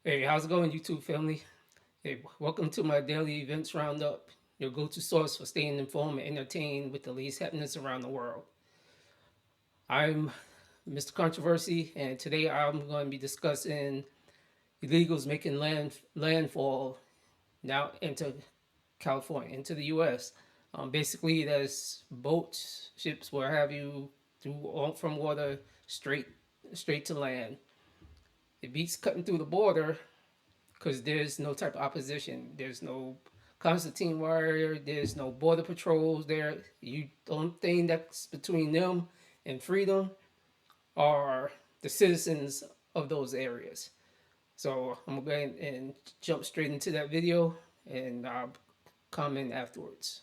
Hey, how's it going, YouTube family? Hey, welcome to my daily events roundup, your go-to source for staying informed and entertained with the latest happenings around the world. I'm Mr. Controversy, and today I'm going to be discussing illegals making landfall now into California, into the U.S. Basically, there's boats, ships, where have you, from water straight to land. It beats cutting through the border because there's no type of opposition. There's no Constantine warrior. There's no border patrols there. You the only thing that's between them and freedom are the citizens of those areas. So I'm gonna go ahead and jump straight into that video, and I'll comment afterwards.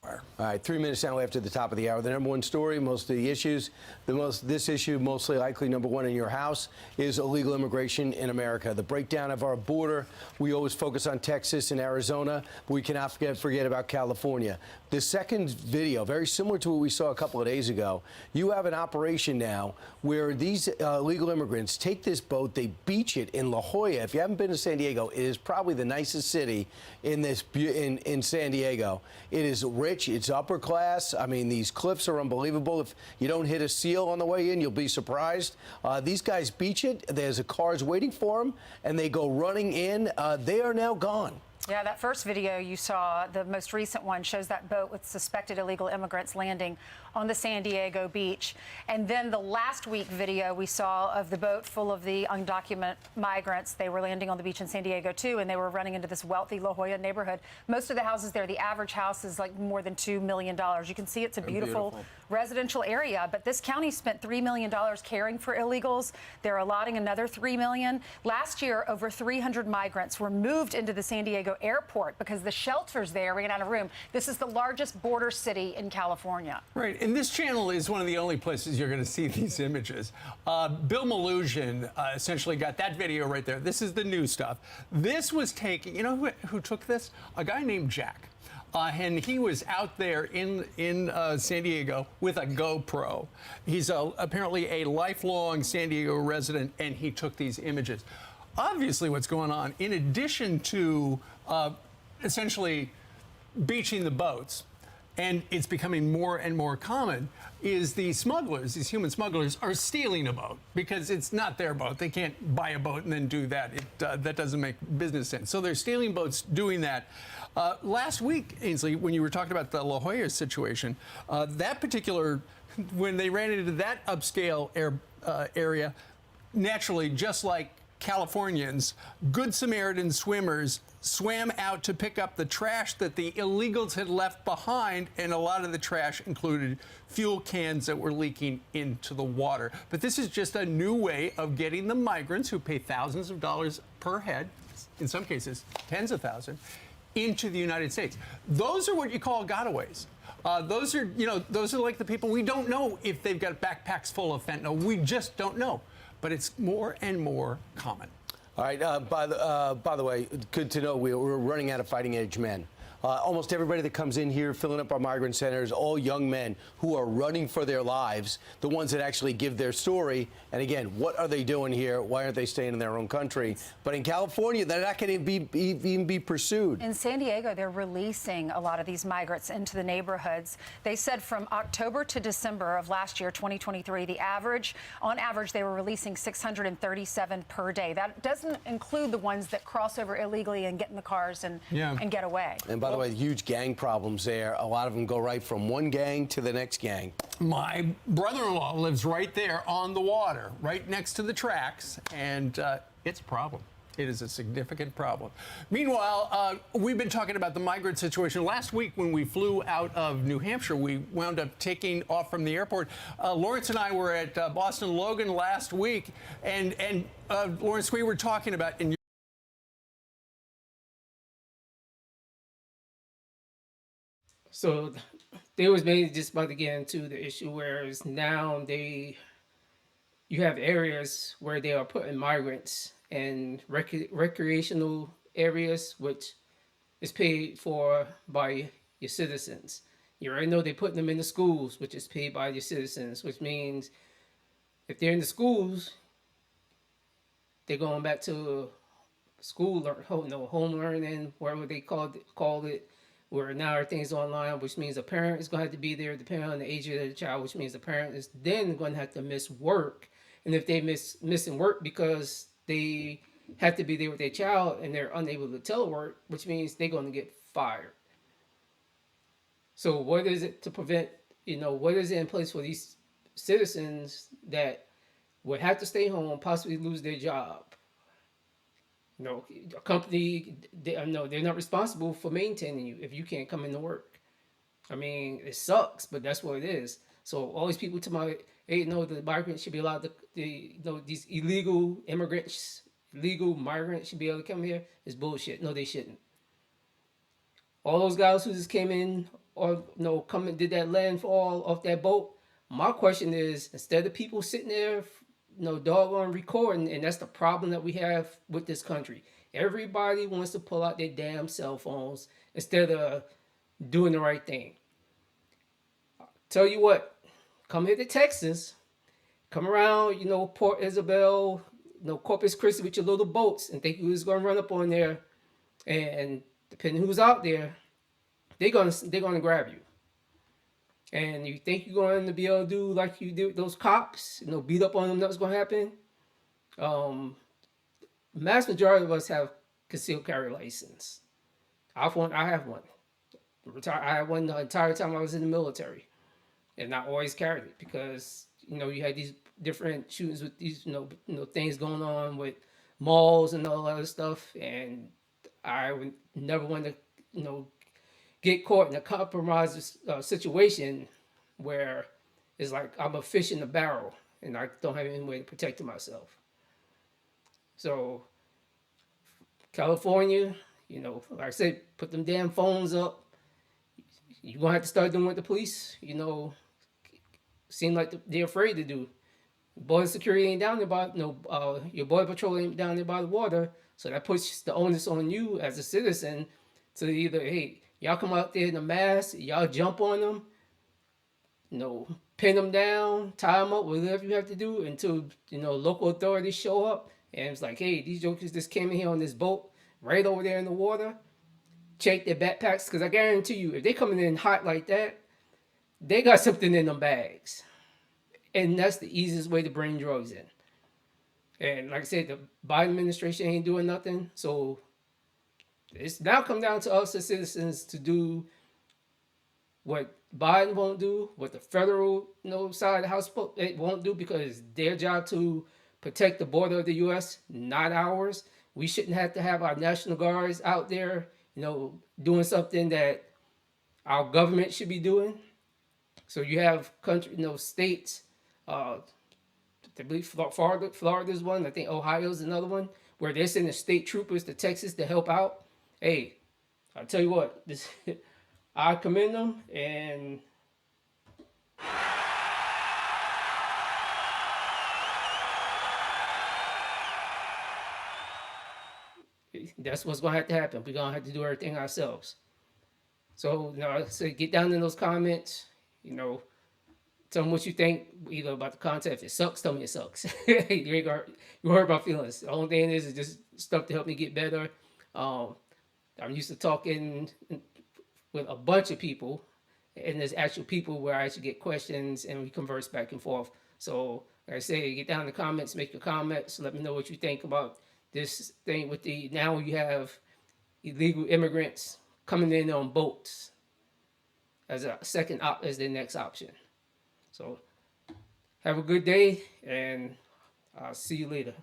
All right, 3 minutes now after the top of the hour. The number one story, most of the issues, this issue mostly likely number one in your house is illegal immigration in America. The breakdown of our border. We always focus on Texas and Arizona, but we cannot forget about California. The second video, very similar to what we saw a couple of days ago. You have an operation now where these illegal immigrants take this boat, they beach it in La Jolla. If you haven't been to San Diego, it is probably the nicest city in San Diego. It is rich, it's upper class. I mean, these cliffs are unbelievable. If you don't hit a seal on the way in, you'll be surprised. These guys beach it. There's cars waiting for them, and they go running in. They are now gone. Yeah, that first video you saw, the most recent one, shows that boat with suspected illegal immigrants landing on the San Diego beach. And then the last week video we saw of the boat full of the undocumented migrants. They were landing on the beach in San Diego, too, and they were running into this wealthy La Jolla neighborhood. Most of the houses there, the average house is like more than $2 million. You can see it's a beautiful residential area, but this county spent $3 million caring for illegals. They're allotting another $3 million. Last year, over 300 migrants were moved into the San Diego airport because the shelters there ran out of room. This is the largest border city in California. Right, and this channel is one of the only places you're going to see these images. Bill Malugin essentially got that video right there. This is the new stuff. This was taken, you know who took this? A guy named Jack. And he was out there in San Diego with a GoPro. He's apparently a lifelong San Diego resident, and he took these images. Obviously, what's going on, in addition to essentially beaching the boats, and it's becoming more and more common, is the smugglers, these human smugglers, are stealing a boat because it's not their boat. They can't buy a boat and then do that. That doesn't make business sense. So they're stealing boats doing that. Last week, Ainsley, when you were talking about the La Jolla situation, that particular, when they ran into that upscale area, naturally, just like Californians, Good Samaritan swimmers swam out to pick up the trash that the illegals had left behind, and a lot of the trash included fuel cans that were leaking into the water. But this is just a new way of getting the migrants, who pay thousands of dollars per head, in some cases tens of thousands, into the United States. Those are what you call gotaways. Those are like the people we don't know if they've got backpacks full of fentanyl. We just don't know. But it's more and more common. All right. By the way, good to know we're running out of fighting age men. Almost everybody that comes in here filling up our migrant centers, all young men who are running for their lives, the ones that actually give their story. And again, what are they doing here? Why aren't they staying in their own country? But in California, they're not going to even be pursued. In San Diego, they're releasing a lot of these migrants into the neighborhoods. They said from October to December of last year, 2023, on average, they were releasing 637 per day. That doesn't include the ones that cross over illegally and get in the cars and get away. And by the way, huge gang problems there. A lot of them go right from one gang to the next gang. My brother-in-law lives right there on the water, right next to the tracks, and it's a problem. It is a significant problem. Meanwhile, we've been talking about the migrant situation. Last week, when we flew out of New Hampshire, we wound up taking off from the airport. Lawrence and I were at Boston Logan last week, and Lawrence, we were talking about... So they was mainly just about to get into the issue, whereas now you have areas where they are putting migrants in recreational areas, which is paid for by your citizens. You already know they're putting them in the schools, which is paid by your citizens, which means If they're in the schools, they're going back to school or home learning, whatever they called it, where now everything's online, which means a parent is going to have to be there depending on the age of the child, which means the parent is then going to have to miss work. And if they missing work because they have to be there with their child and they're unable to telework, which means they're going to get fired. So what is it to prevent, what is it in place for these citizens that would have to stay home, possibly lose their job? A company, they're not responsible for maintaining you if you can't come into work. I mean, it sucks, but that's what it is. So all these people to my, hey, no, the migrants should be allowed to, these illegal migrants should be able to come here is bullshit. No, they shouldn't. All those guys who just came in or come and did that landfall off that boat. My question is, instead of people sitting there, doggone recording, and that's the problem that we have with this country. Everybody wants to pull out their damn cell phones instead of doing the right thing. Tell you what, come here to Texas, come around, Port Isabel, Corpus Christi with your little boats, and think you was gonna run up on there, and depending who's out there, they're gonna grab you. And you think you're going to be able to do like you did with those cops, beat up on them, that's going to happen? Mass majority of us have concealed carry license. I have one. I had one the entire time I was in the military. And I always carried it because, you had these different shootings with these, things going on with malls and all that other stuff. And I would never want to, get caught in a compromised situation where it's like I'm a fish in a barrel and I don't have any way to protect myself. So California, like I said, put them damn phones up. You're going to have to start doing what the police, seem like they're afraid to do. Border security ain't down there by, your border patrol ain't down there by the water. So that puts the onus on you as a citizen to either, hey, y'all come out there in a mass, y'all jump on them, pin them down, tie them up, whatever you have to do until, local authorities show up. And it's like, hey, these jokers just came in here on this boat right over there in the water. Check their backpacks, because I guarantee you, if they coming in hot like that, they got something in them bags. And that's the easiest way to bring drugs in. And like I said, the Biden administration ain't doing nothing. So it's now come down to us as citizens to do what Biden won't do, what the federal side of the House won't do, because it's their job to protect the border of the U.S., not ours. We shouldn't have to have our National Guards out there, doing something that our government should be doing. So you have states, I believe Florida's one, I think Ohio's another one, where they're sending state troopers to Texas to help out. Hey, I'll tell you what, I commend them, and that's what's going to have to happen. We're going to have to do everything ourselves. So, I say get down in those comments, tell them what you think, either about the content. If it sucks, tell me it sucks. You hurt my feelings. The only thing is just stuff to help me get better. I'm used to talking with a bunch of people, and there's actual people where I actually get questions and we converse back and forth. So, like I say, get down in the comments, make your comments, let me know what you think about this thing with now you have illegal immigrants coming in on boats as as the next option. So, have a good day, and I'll see you later.